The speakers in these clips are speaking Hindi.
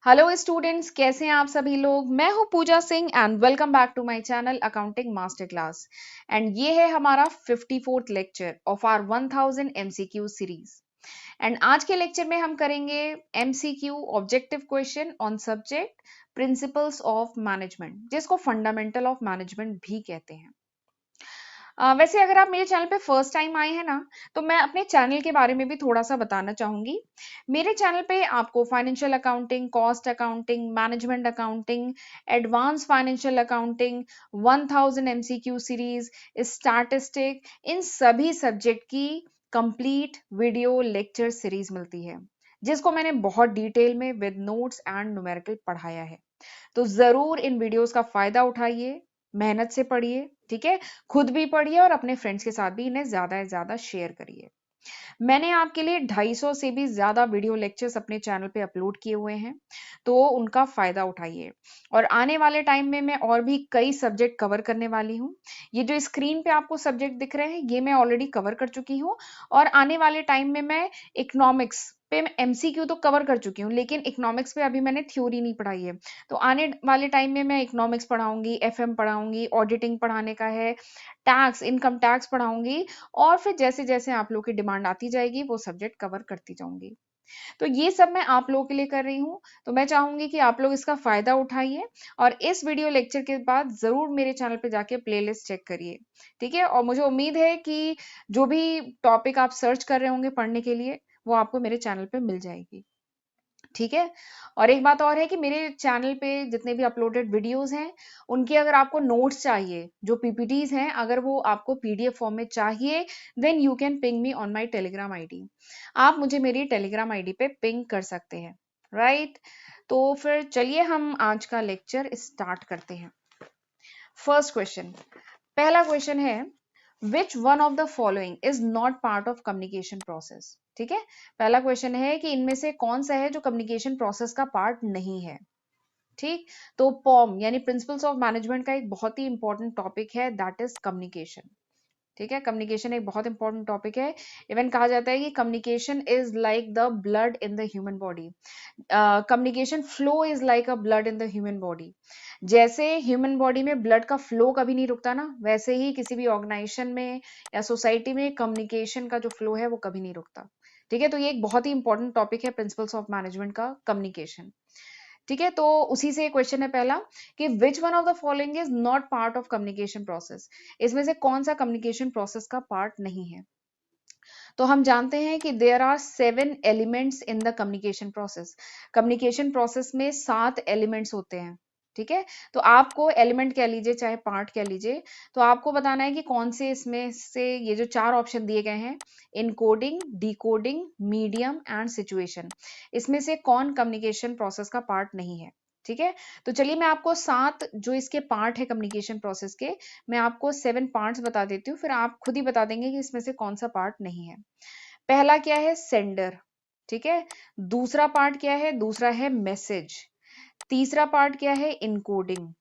हेलो स्टूडेंट्स, कैसे हैं आप सभी लोग। मैं हूं Pooja Singh and welcome back to my channel accounting master class. And ये है हमारा 54th lecture of our 1000 MCQ series. And आज के लेक्चर में हम करेंगे MCQ objective question on subject principles of management, जिसको फंडामेंटल ऑफ मैनेजमेंट भी कहते हैं। वैसे अगर आप मेरे चैनल पे फर्स्ट टाइम आए हैं ना, तो मैं अपने चैनल के बारे में भी थोड़ा सा बताना चाहूंगी। मेरे चैनल पे आपको financial accounting, cost accounting, management accounting, advance financial accounting, 1000 MCQ series, statistic, इन सभी सब्जेक्ट की कंप्लीट वीडियो लेक्चर सीरीज मिलती है, जिसको मैंने बहुत डिटेल में विद नोट्स एंड न्यूमेरिकल पढ़ाया है। तो जरूर इन वीडियोस का फायदा उठाइए, मेहनत से पढ़िए, ठीक है। खुद भी पढ़िए और अपने फ्रेंड्स के साथ भी इन्हें ज्यादा से ज्यादा शेयर करिए। मैंने आपके लिए 250 से भी ज्यादा वीडियो लेक्चर्स अपने चैनल पे अपलोड किए हुए हैं, तो उनका फायदा उठाइए। और आने वाले टाइम में मैं और भी कई सब्जेक्ट कवर करने वाली हूँ। ये जो स्क्रीन पे आपको सब्जेक्ट दिख रहे हैं, ये मैं ऑलरेडी कवर कर चुकी हूँ। और आने वाले टाइम में मैं इकोनॉमिक्स पे एमसीक्यू तो कवर कर चुकी हूँ, लेकिन इकोनॉमिक्स पे अभी मैंने थ्योरी नहीं पढ़ाई है। तो आने वाले टाइम में मैं इकोनॉमिक्स पढ़ाऊंगी, एफएम पढ़ाऊंगी, ऑडिटिंग पढ़ाने का है, टैक्स, इनकम टैक्स पढ़ाऊंगी। और फिर जैसे जैसे आप लोग की डिमांड आती जाएगी वो सब्जेक्ट कवर करती जाऊंगी। तो ये सब मैं आप लोगों के लिए कर रही हूँ। तो मैं चाहूंगी कि आप लोग इसका फायदा उठाइए और इस वीडियो लेक्चर के बाद जरूर मेरे चैनल पे जाके प्लेलिस्ट चेक करिए, ठीक है। और मुझे उम्मीद है कि जो भी टॉपिक आप सर्च कर रहे होंगे पढ़ने के लिए, वो आपको मेरे चैनल पे मिल जाएगी, ठीक है। और एक बात और है कि मेरे चैनल पे जितने भी अपलोडेड वीडियोस हैं, उनके अगर आपको नोट्स चाहिए, जो पीपीटीज हैं, अगर वो आपको पीडीएफ फॉर्म में चाहिए, then you can ping me on my Telegram ID. आप मुझे मेरी टेलीग्राम आईडी पे पिंग कर सकते हैं, राइट। तो फिर चलिए हम आज का लेक्चर स्टार्ट करते हैं। फर्स्ट क्वेश्चन, पहला क्वेश्चन है, which one of the following is not part of communication process. ठीक है, पहला क्वेश्चन है कि इनमें से कौन सा है जो कम्युनिकेशन प्रोसेस का पार्ट नहीं है। ठीक, तो पॉम यानी प्रिंसिपल्स ऑफ मैनेजमेंट का एक बहुत ही इंपॉर्टेंट टॉपिक है, दैट इज कम्युनिकेशन। ठीक है, कम्युनिकेशन एक बहुत इंपॉर्टेंट टॉपिक है। इवन कहा जाता है कि communication is like the blood in the human body. Communication flow is like a blood in the human body. जैसे ह्यूमन बॉडी में ब्लड का फ्लो कभी नहीं रुकता ना, वैसे ही किसी भी ऑर्गेनाइजेशन में या सोसाइटी में कम्युनिकेशन का जो फ्लो है वो कभी नहीं रुकता। ठीक है, तो ये एक बहुत ही इंपॉर्टेंट टॉपिक है प्रिंसिपल्स ऑफ मैनेजमेंट का, कम्युनिकेशन। ठीक है, तो उसी से क्वेश्चन है पहला कि which one of the following is not part of communication process. इसमें से कौन सा कम्युनिकेशन प्रोसेस का पार्ट नहीं है। तो हम जानते हैं कि there are 7 elements in the communication process. Communication process में 7 एलिमेंट्स होते हैं, ठीक है। तो आपको एलिमेंट कह लीजिए चाहे पार्ट कह लीजिए, तो आपको बताना है कि कौन से इसमें से ये जो 4 ऑप्शन दिए गए हैं, encoding, decoding, medium and situation, इसमें से कौन कम्युनिकेशन प्रोसेस का पार्ट नहीं है। ठीक है, तो चलिए मैं आपको 7 जो इसके पार्ट है कम्युनिकेशन प्रोसेस के, मैं आपको 7 पार्ट्स बता देती हूँ, फिर आप खुद ही बता देंगे कि इसमें से कौन सा पार्ट नहीं है। पहला क्या है, सेंडर। ठीक है, दूसरा पार्ट क्या है, दूसरा है मैसेज। तीसरा पार्ट क्या है, इनकोडिंग।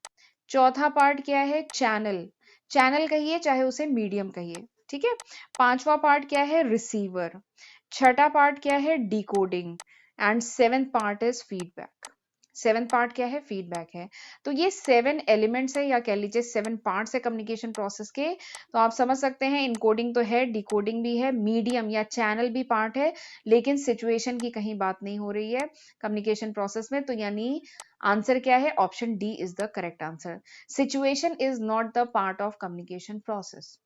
चौथा पार्ट क्या है, चैनल। चैनल कहिए चाहे उसे मीडियम कहिए, ठीक है। पांचवा पार्ट क्या है, रिसीवर। छठा पार्ट क्या है, decoding. And seventh part is feedback. Seventh part क्या है, फीडबैक है। तो ये 7 एलिमेंट्स है या कह लीजिए 7 पार्ट्स है कम्युनिकेशन प्रोसेस के। तो आप समझ सकते हैं इनकोडिंग तो है, डिकोडिंग भी है, मीडियम या चैनल भी पार्ट है, लेकिन सिचुएशन की कहीं बात नहीं हो रही है कम्युनिकेशन प्रोसेस में। तो यानी आंसर क्या है, option D is the correct answer. Situation is not the part of communication process.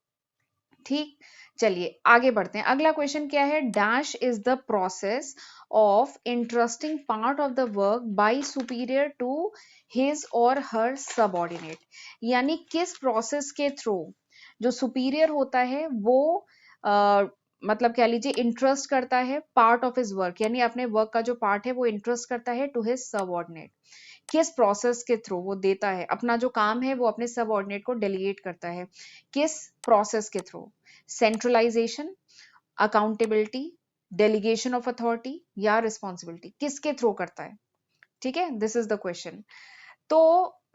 ठीक, चलिए आगे बढ़ते हैं। अगला क्वेश्चन क्या है, dash is the process of interesting part of the work by superior to his और हर सबऑर्डिनेट। यानी किस प्रोसेस के थ्रू जो सुपीरियर होता है वो मतलब कह लीजिए इंटरेस्ट करता है पार्ट ऑफ हिज वर्क, यानी अपने वर्क का जो पार्ट है वो इंटरेस्ट करता है टू हिज सबऑर्डिनेट। किस प्रोसेस के थ्रू वो देता है अपना जो काम है, वो अपने सबऑर्डिनेट को डेलीगेट करता है, किस प्रोसेस के through. Centralisation, accountability, delegation of authority या रिस्पॉन्सिबिलिटी, किसके थ्रू करता है। ठीक है, दिस इज द क्वेश्चन। तो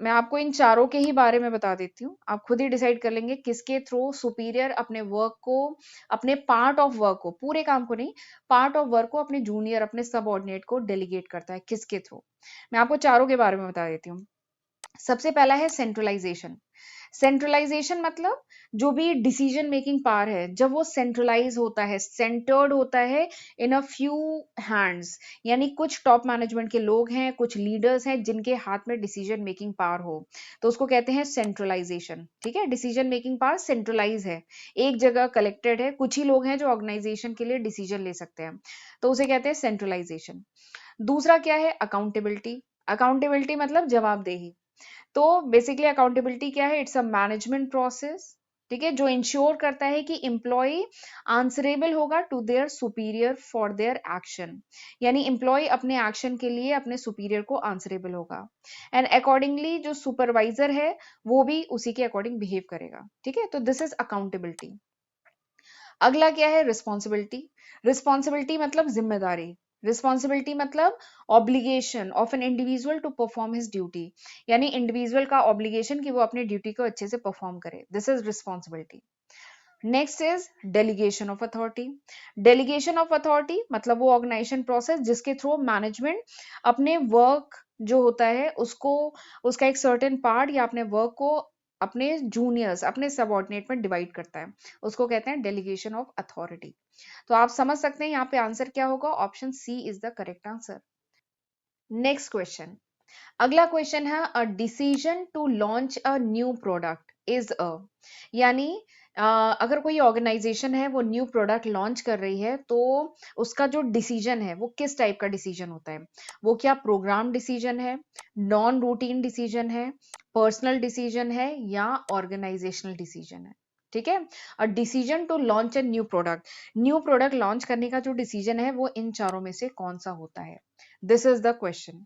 मैं आपको इन चारों के ही बारे में बता देती हूँ। आप खुद ही डिसाइड कर लेंगे किसके थ्रू सुपीरियर अपने वर्क को, अपने पार्ट ऑफ वर्क को, पूरे काम को नहीं, पार्ट ऑफ वर्क को अपने जूनियर, अपने सबऑर्डिनेट को डेलीगेट करता है, किसके थ्रू। मैं आपको चारों के बारे में बता देती हूँ। सबसे पहला है सेंट्रलाइजेशन। सेंट्रलाइजेशन मतलब जो भी डिसीजन मेकिंग पावर है, जब वो सेंट्रलाइज होता है, सेंटर्ड होता है इन अ फ्यू हैंड्स, यानी कुछ टॉप मैनेजमेंट के लोग हैं, कुछ लीडर्स हैं जिनके हाथ में डिसीजन मेकिंग पावर हो, तो उसको कहते हैं सेंट्रलाइजेशन। ठीक है, डिसीजन मेकिंग पावर सेंट्रलाइज है, एक जगह कलेक्टेड है, कुछ ही लोग हैं जो ऑर्गेनाइजेशन के लिए डिसीजन ले सकते हैं, तो उसे कहते हैं सेंट्रलाइजेशन। दूसरा क्या है? अकाउंटेबिलिटी। अकाउंटेबिलिटी मतलब जवाबदेही। तो बेसिकली अकाउंटेबिलिटी क्या है? इट्स अ मैनेजमेंट प्रोसेस, ठीक है, जो इंश्योर करता है कि एम्प्लॉय आंसरेबल होगा to their superior for their action, यानी एम्प्लॉय अपने एक्शन के लिए अपने सुपीरियर को आंसरेबल होगा, एंड अकॉर्डिंगली जो सुपरवाइजर है वो भी उसी के अकॉर्डिंग बिहेव करेगा। ठीक है, तो दिस इज अकाउंटेबिलिटी। अगला क्या है? रिस्पॉन्सिबिलिटी। रिस्पॉन्सिबिलिटी मतलब जिम्मेदारी। रिस्पॉन्सिबिलिटी मतलब obligation of an individual to perform his duty, यानी इंडिविजुअल का ऑब्लिगेशन कि वो अपनी ड्यूटी को अच्छे से परफॉर्म करे, this is responsibility. Next is delegation of authority. Delegation of authority मतलब वो ऑर्गेनाइजेशन प्रोसेस जिसके थ्रू मैनेजमेंट अपने वर्क जो होता है उसको, उसका एक सर्टेन पार्ट या अपने वर्क को अपने जूनियर्स, अपने सबऑर्डिनेट में डिवाइड करता है, उसको कहते हैं डेलीगेशन ऑफ अथॉरिटी। तो आप समझ सकते हैं यहाँ पे आंसर क्या होगा, option C is the correct answer. Next question. अगला क्वेश्चन है a decision to launch a new product is a, यानी अगर कोई ऑर्गेनाइजेशन है वो न्यू प्रोडक्ट लॉन्च कर रही है तो उसका जो डिसीजन है वो किस टाइप का डिसीजन होता है? वो क्या प्रोग्राम डिसीजन है, नॉन रूटीन डिसीजन है, पर्सनल डिसीजन है, या ऑर्गेनाइजेशनल डिसीजन है? ठीक है, a decision to launch a new product, new product launch करने का जो डिसीजन है वो इन चारों में से कौन सा होता है? This is the question.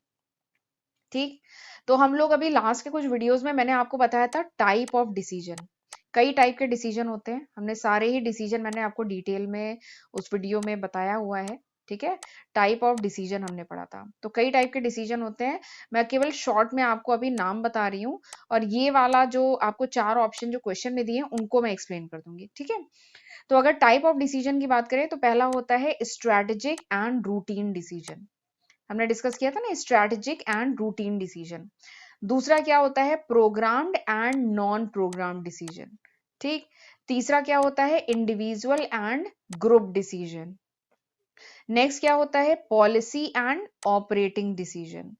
ठीक, तो हम लोग अभी लास्ट के कुछ वीडियोस में मैंने आपको बताया था टाइप ऑफ डिसीजन। कई टाइप के डिसीजन होते हैं, हमने सारे ही डिसीजन मैंने आपको डिटेल में उस वीडियो में बताया हुआ है। ठीक है, टाइप ऑफ डिसीजन हमने पढ़ा था, तो कई टाइप के डिसीजन होते हैं। मैं केवल शॉर्ट में आपको अभी नाम बता रही हूँ, और ये वाला जो आपको चार ऑप्शन जो क्वेश्चन में दिए हैं उनको मैं एक्सप्लेन कर दूंगी। ठीक है, तो अगर टाइप ऑफ डिसीजन की बात करें तो पहला होता है स्ट्रैटेजिक एंड रूटीन डिसीजन। हमने डिस्कस किया था ना, स्ट्रैटेजिक एंड रूटीन डिसीजन। दूसरा क्या होता है? Programmed and non programme decision. ठीक, तीसरा क्या होता है? Individual and group decision. Next क्या होता है? Policy and operating decision.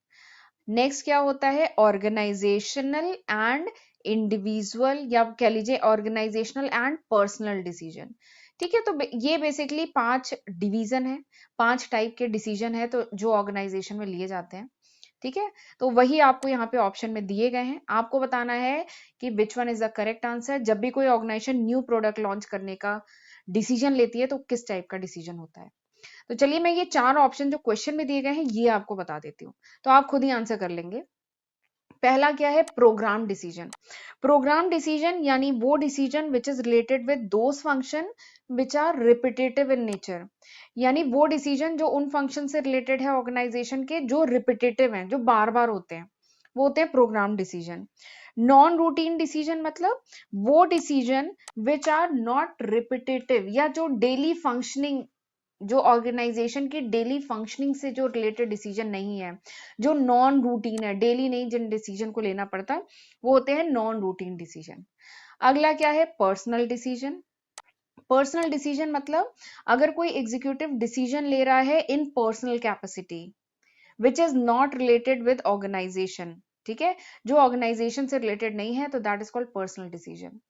Next क्या होता है? ऑर्गेनाइजेशनल एंड इंडिविजुअल, या कह लीजिए ऑर्गेनाइजेशनल एंड पर्सनल डिसीजन। ठीक है, तो ये बेसिकली पांच डिवीजन है, पांच टाइप के डिसीजन है तो जो ऑर्गेनाइजेशन में लिए जाते हैं। ठीक है, तो वही आपको यहाँ पे ऑप्शन में दिए गए हैं, आपको बताना है कि which one is the correct answer. जब भी कोई ऑर्गेनाइजेशन न्यू प्रोडक्ट लॉन्च करने का डिसीजन लेती है तो किस टाइप का डिसीजन होता है? तो चलिए मैं ये चार ऑप्शन जो क्वेश्चन में दिए गए हैं ये आपको बता देती हूँ, तो आप खुद ही आंसर कर लेंगे। पहला क्या है? Programme decision. प्रोग्राम डिसीजन यानी वो decision which is related with those function which are repetitive in nature, यानी वो डिसीजन जो उन फंक्शन से रिलेटेड है ऑर्गेनाइजेशन के, जो रिपीटेटिव हैं, जो बार बार होते हैं, वो होते हैं programme decision. Non routine decision मतलब वो decision which are not repetitive, या जो डेली फंक्शनिंग, जो ऑर्गेनाइजेशन की डेली फंक्शनिंग से जो रिलेटेड डिसीजन नहीं है, जो नॉन रूटीन है, डेली नहीं जिन डिसीजन को लेना पड़ता है, वो होते हैं नॉन रूटीन डिसीजन। अगला क्या है? Personal decision. पर्सनल डिसीजन मतलब अगर कोई एग्जीक्यूटिव डिसीजन ले रहा है in personal capacity which is not related with organization, ठीक है, जो ऑर्गेनाइजेशन से रिलेटेड नहीं है, तो that is called personal decision.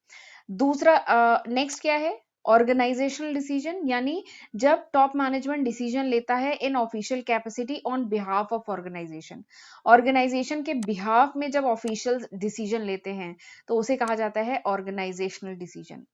दूसरा नेक्स्ट क्या है? ऑर्गेनाइजेशनल डिसीजन, यानी जब टॉप मैनेजमेंट डिसीजन लेता है in official capacity on behalf of organisation, organisation के बिहाफ में जब ऑफिशियल डिसीजन लेते हैं तो उसे कहा जाता है ऑर्गेनाइजेशनल डिसीजन।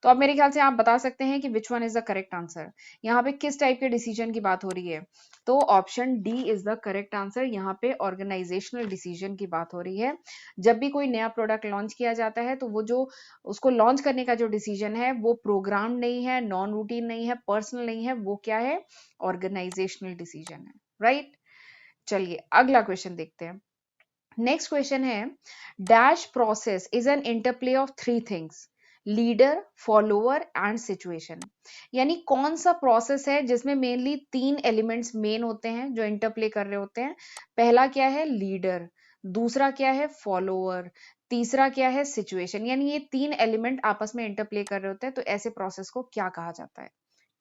तो अब मेरे ख्याल से आप बता सकते हैं कि which one is the correct answer, यहाँ पे किस टाइप के डिसीजन की बात हो रही है? तो option D is the correct answer, यहाँ पे ऑर्गेनाइजेशनल डिसीजन की बात हो रही है। जब भी कोई नया प्रोडक्ट लॉन्च किया जाता है तो वो जो उसको लॉन्च करने का जो डिसीजन है वो प्रोग्राम नहीं है, नॉन रूटीन नहीं है, पर्सनल नहीं है, वो क्या है? ऑर्गेनाइजेशनल डिसीजन है, राइट। चलिए अगला क्वेश्चन देखते हैं। नेक्स्ट क्वेश्चन है, dash process is an interplay of three things, leader, follower and situation. यानी कौन सा प्रोसेस है जिसमें मेनली तीन एलिमेंट्स मेन होते हैं जो इंटरप्ले कर रहे होते हैं। पहला क्या है, लीडर, दूसरा क्या है, फॉलोअर, तीसरा क्या है, सिचुएशन। यानी ये तीन एलिमेंट आपस में इंटरप्ले कर रहे होते हैं, तो ऐसे प्रोसेस को क्या कहा जाता है।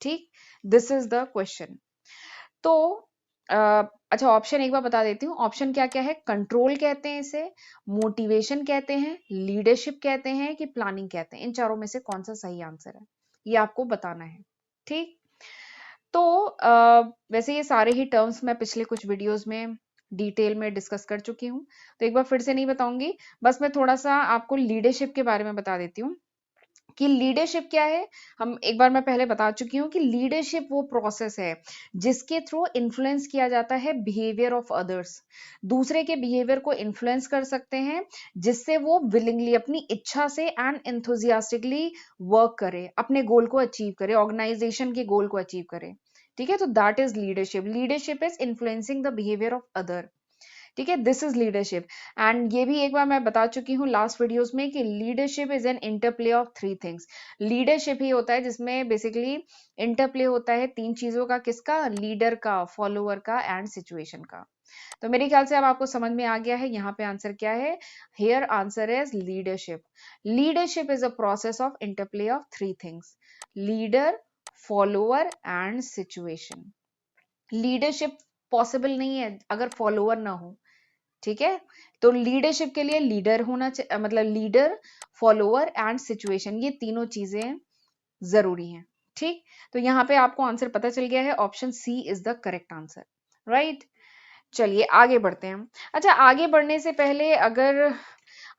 ठीक, दिस इज द क्वेश्चन। तो अच्छा, ऑप्शन एक बार बता देती हूँ। ऑप्शन क्या क्या है, कंट्रोल कहते हैं इसे, मोटिवेशन कहते हैं, लीडरशिप कहते हैं कि प्लानिंग कहते हैं। इन चारों में से कौन सा सही आंसर है, ये आपको बताना है। ठीक, तो वैसे ये सारे ही टर्म्स मैं पिछले कुछ वीडियोस में डिटेल में डिस्कस कर चुकी हूँ, तो एक बार फिर से नहीं बताऊंगी। बस मैं थोड़ा सा आपको लीडरशिप के बारे में बता देती हूँ कि लीडरशिप क्या है। हम एक बार मैं पहले बता चुकी हूँ कि लीडरशिप वो प्रोसेस है जिसके थ्रू इन्फ्लुएंस किया जाता है बिहेवियर ऑफ अदर्स। दूसरे के बिहेवियर को इन्फ्लुएंस कर सकते हैं जिससे वो विलिंगली, अपनी इच्छा से एंड एंथुजियास्टिकली वर्क करे, अपने गोल को अचीव करे, ऑर्गेनाइजेशन के गोल को अचीव करे। ठीक है, तो that is leadership. Leadership is influencing the behaviour of other. ठीक है, दिस इज लीडरशिप। एंड ये भी एक बार मैं बता चुकी हूँ लास्ट वीडियोस में कि leadership is an interplay of three things. Leadership ही होता है जिसमें बेसिकली इंटरप्ले होता है तीन चीजों का, किसका, लीडर का, फॉलोअर का एंड सिचुएशन का। तो मेरे ख्याल से अब आपको समझ में आ गया है यहाँ पे आंसर क्या है। Here answer is leadership. Leadership is a process of interplay of three things, leader, follower and situation. Leadership possible नहीं है अगर फॉलोअर ना हो। ठीक है, तो लीडरशिप के लिए लीडर होना चाहिए, मतलब लीडर, फॉलोअर एंड सिचुएशन, ये तीनों चीजें जरूरी हैं। ठीक, तो यहाँ पे आपको आंसर पता चल गया है, option C is the correct answer. Right, चलिए आगे बढ़ते हैं। अच्छा, आगे बढ़ने से पहले अगर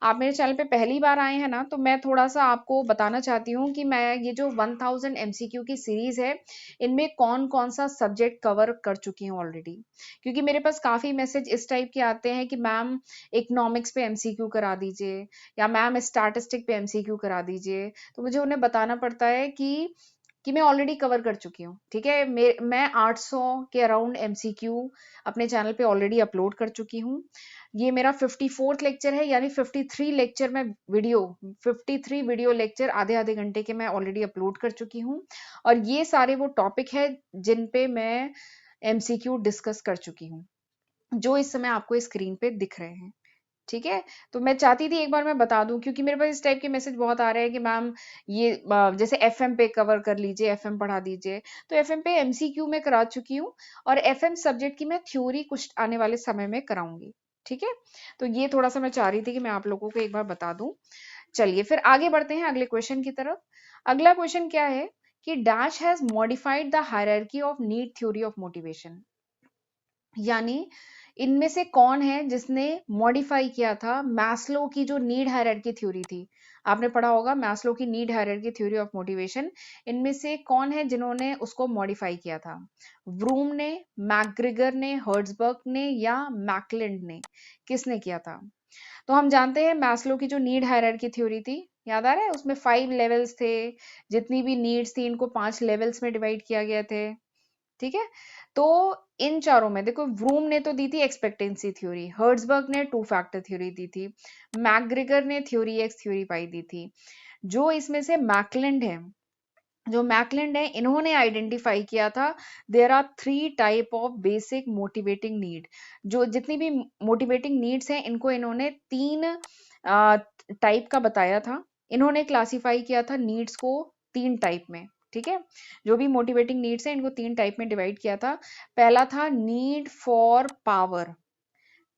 आप मेरे चैनल पे पहली बार आए हैं ना, तो मैं थोड़ा सा आपको बताना चाहती हूँ कि मैं ये जो 1000 एमसीक्यू की सीरीज है, इनमें कौन कौन सा सब्जेक्ट कवर कर चुकी हूँ ऑलरेडी। क्योंकि मेरे पास काफी मैसेज इस टाइप के आते हैं कि मैम इकोनॉमिक्स पे एमसीक्यू करा दीजिए, या मैम स्टैटिस्टिक पे एमसीक्यू करा दीजिए। तो मुझे उन्हें बताना पड़ता है कि मैं ऑलरेडी कवर कर चुकी हूँ। ठीक है, मैं 800 के अराउंड एमसीक्यू अपने चैनल पे ऑलरेडी अपलोड कर चुकी हूँ। ये मेरा 54th लेक्चर है, यानी 53 लेक्चर में वीडियो, 53 वीडियो लेक्चर आधे आधे घंटे के मैं ऑलरेडी अपलोड कर चुकी हूँ। और ये सारे वो टॉपिक है जिन पे मैं एमसीक्यू डिस्कस कर चुकी हूँ, जो इस समय आपको स्क्रीन पे दिख रहे हैं। ठीक है, तो मैं चाहती थी एक बार मैं बता दूं, क्योंकि मेरे पास इस टाइप के मैसेज बहुत आ रहे हैं कि मैम ये जैसे एफएम पे कवर कर लीजिए, एफएम पढ़ा दीजिए। तो एफएम पे एमसीक्यू में करा चुकी हूँ, और एफएम सब्जेक्ट की मैं थ्योरी कुछ आने वाले समय में कराऊंगी। ठीक है, तो ये थोड़ा सा मैं चाह रही थी कि मैं आप लोगों को एक बार बता दूं। चलिए फिर आगे बढ़ते हैं अगले क्वेश्चन की तरफ। अगला क्वेश्चन क्या है कि dash has modified the hierarchy of need theory of motivation. यानी इनमें से कौन है जिसने मॉडिफाई किया था मैस्लो की जो नीड हायरार्की थ्योरी थी। आपने पढ़ा होगा मैस्लो की need hierarchy theory of motivation. इनमें से कौन है जिन्होंने उसको मॉडिफाई किया था, ब्रूम ने, मैकग्रेगर ने, हर्ट्जबर्ग ने, या मैकलिंड ने, किसने किया था। तो हम जानते हैं मैस्लो की जो नीड हायरार्की थ्योरी थी, याद आ रहा है, उसमें 5 लेवल्स थे। जितनी भी नीड्स थी इनको 5 लेवल्स में डिवाइड किया गया थे। ठीक है, तो इन चारों में देखो, व्रूम ने तो दी थी एक्सपेक्टेंसी थ्योरी, हर्ट्जबर्ग ने टू फैक्टर थ्योरी दी थी, मैकग्रेगर ने थ्योरी एक्स थ्योरी पाई दी थी। जो इसमें से मैकलिंड है, जो मैकलिंड है, इन्होंने आइडेंटिफाई किया था there are 3 type of basic motivating need. जो जितनी भी मोटिवेटिंग नीड्स हैं इनको इन्होंने 3 टाइप का बताया था। इन्होंने क्लासिफाई किया था नीड्स को 3 टाइप में। ठीक है, जो भी मोटिवेटिंग नीड्स हैं इनको 3 टाइप में डिवाइड किया था। पहला था नीड फॉर पावर,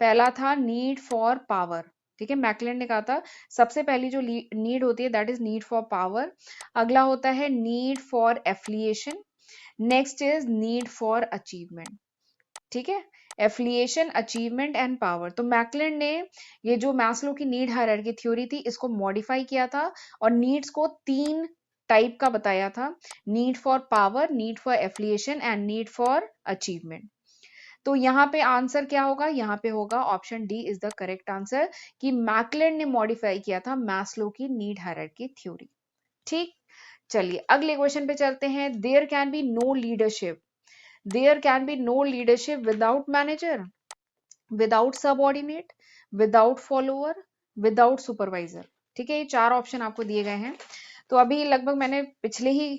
पहला था नीड फॉर पावर। ठीक है, मैकलेंड ने कहा था सबसे पहली जो नीड होती है that is need for power. अगला होता है need for affiliation, next is need for achievement. ठीक है, एफिलिएशन, अचीवमेंट एंड पावर। तो मैकलेंड ने ये जो मैस्लो की नीड हायरार्की थ्योरी थी इसको मॉडिफाई किया था और नीड्स को 3 टाइप का बताया था, need for power, need for affiliation and need for achievement. तो यहाँ पे आंसर क्या होगा, यहाँ पे होगा option D is the correct answer, कि मैकलेंड ने मॉडिफाई किया था मैस्लो की नीड हायरार्की थ्योरी। ठीक, चलिए अगले क्वेश्चन पे चलते हैं। There can be no leadership, there can be no leadership without manager. Without subordinate, without follower, without supervisor. ठीक है, ये 4 ऑप्शन आपको दिए गए हैं। तो अभी लगभग मैंने पिछले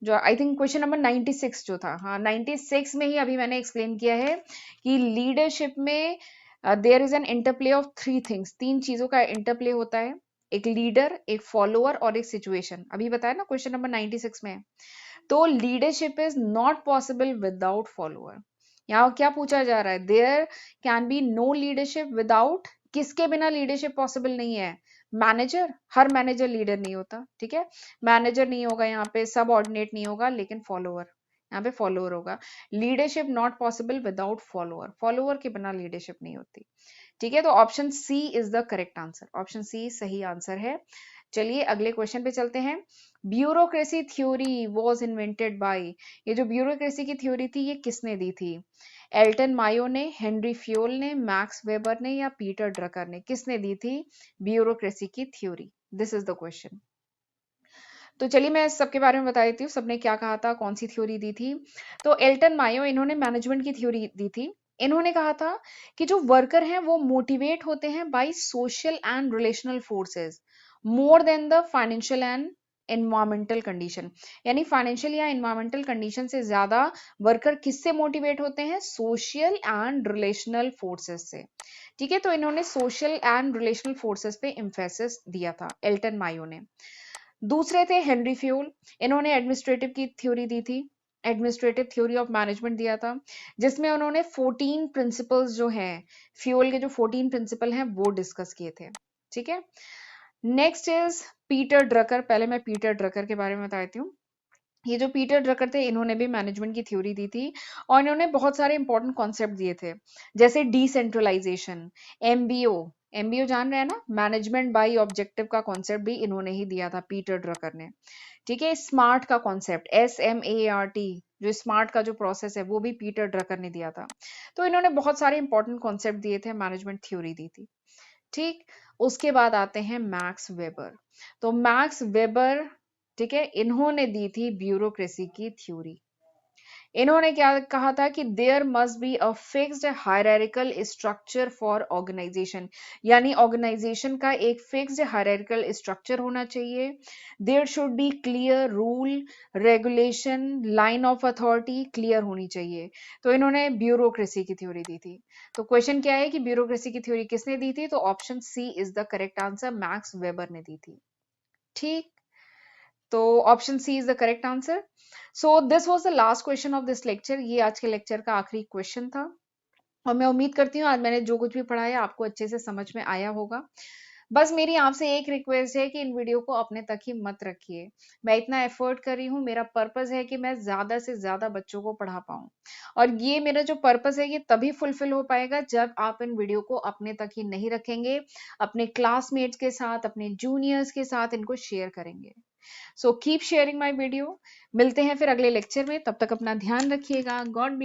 जो आई थिंक क्वेश्चन नंबर 96 जो था, हाँ 96 में ही अभी मैंने एक्सप्लेन किया है कि लीडरशिप में there is an interplay of 3 things, 3 चीजों का इंटरप्ले होता है, एक लीडर, एक फॉलोअर और एक सिचुएशन। अभी बताया ना क्वेश्चन नंबर 96 में। तो leadership is not possible without follower. यहाँ क्या पूछा जा रहा है, there can be no leadership without, किसके बिना लीडरशिप पॉसिबल नहीं है, मैनेजर, हर मैनेजर लीडर नहीं होता, ठीक है, मैनेजर नहीं होगा यहाँ पे, सब ऑर्डिनेट नहीं होगा, लेकिन फॉलोअर, यहाँ पे फॉलोअर होगा। Leadership not possible without follower, follower के बिना लीडरशिप नहीं होती। ठीक है, तो option C is the correct answer, option C सही आंसर है। चलिए अगले क्वेश्चन पे चलते हैं। Bureaucracy theory was invented by, ये जो ब्यूरोक्रेसी की थ्योरी थी ये किसने दी थी, एल्टन मायो ने, हेनरी फ्योल ने, मैक्स वेबर ने या पीटर ड्रकर ने, किसने दी थी ब्यूरोक्रेसी की theory, this is the question. तो चलिए मैं सबके बारे में बता देती हूँ, सबने क्या कहा था, कौन सी थ्योरी दी थी। तो एल्टन मायो, इन्होंने मैनेजमेंट की थ्योरी दी थी। इन्होंने कहा था कि जो वर्कर हैं वो मोटिवेट होते हैं by social and relational forces more than the financial and environmental condition, यानी फाइनेंशियल या एनवायरमेंटल कंडीशन से ज्यादा वर्कर किससे मोटिवेट होते हैं, सोशल एंड रिलेशनल फोर्सेस से। ठीक है, तो इन्होंने सोशल एंड रिलेशनल फोर्सेस पे एम्फेसिस दिया था एल्टन मायो ने। दूसरे थे हेनरी फ्यूल, इन्होंने एडमिनिस्ट्रेटिव की थ्योरी दी थी, एडमिनिस्ट्रेटिव थ्योरी ऑफ मैनेजमेंट दिया था, जिसमें उन्होंने 14 प्रिंसिपल्स जो हैं, फ्यूल के जो 14 प्रिंसिपल हैं वो डिस्कस किए थे। ठीक है, नेक्स्ट इज पीटर ड्रकर। पहले मैं पीटर ड्रकर के बारे में बताती हूँ। ये जो पीटर ड्रकर थे इन्होंने भी मैनेजमेंट की थ्योरी दी थी और इन्होंने बहुत सारे इंपॉर्टेंट कॉन्सेप्ट दिए थे, जैसे डिसेंट्रलाइजेशन, एमबीओ, एमबीओ जान रहे हैं ना, मैनेजमेंट बाय ऑब्जेक्टिव का कॉन्सेप्ट भी इन्होंने ही दिया था पीटर ड्रकर ने। ठीक है, स्मार्ट का कॉन्सेप्ट, SMART, जो स्मार्ट का जो प्रोसेस है वो भी पीटर ड्रकर ने दिया था। तो इन्होंने बहुत सारे इंपॉर्टेंट कॉन्सेप्ट दिए थे, मैनेजमेंट थ्योरी दी थी। ठीक, उसके बाद आते हैं मैक्स वेबर। तो मैक्स वेबर, ठीक है, इन्होंने दी थी ब्यूरोक्रेसी की थ्योरी। इन्होंने क्या कहा था कि there must be a fixed hierarchical structure for organisation, यानी ऑर्गेनाइजेशन का एक फिक्स्ड हायरार्किकल स्ट्रक्चर होना चाहिए। There should be clear rule, regulation, line of authority clear होनी चाहिए। तो इन्होंने ब्यूरोक्रेसी की थ्योरी दी थी। तो क्वेश्चन क्या है कि ब्यूरोक्रेसी की थ्योरी किसने दी थी, तो option C is the correct answer, Max Weber ने दी थी। ठीक, तो option C is the correct answer. So this was the last question of this lecture, ये आज के लेक्चर का आखिरी क्वेश्चन था और मैं उम्मीद करती हूँ आज मैंने जो कुछ भी पढ़ाया आपको अच्छे से समझ में आया होगा। बस मेरी आपसे एक रिक्वेस्ट है कि इन वीडियो को अपने तक ही मत रखिए। मैं इतना एफर्ट कर रही हूँ, मेरा पर्पस है कि मैं ज्यादा से ज्यादा बच्चों को पढ़ा पाऊँ और ये मेरा जो पर्पस है ये तभी फुलफिल हो पाएगा जब आप इन वीडियो को अपने तक ही नहीं रखेंगे, अपने क्लासमेट्स के साथ, अपने जूनियर्स के साथ इनको शेयर करेंगे। So keep sharing my video. मिलते हैं फिर अगले लेक्चर में, तब तक अपना ध्यान रखिएगा। God bless.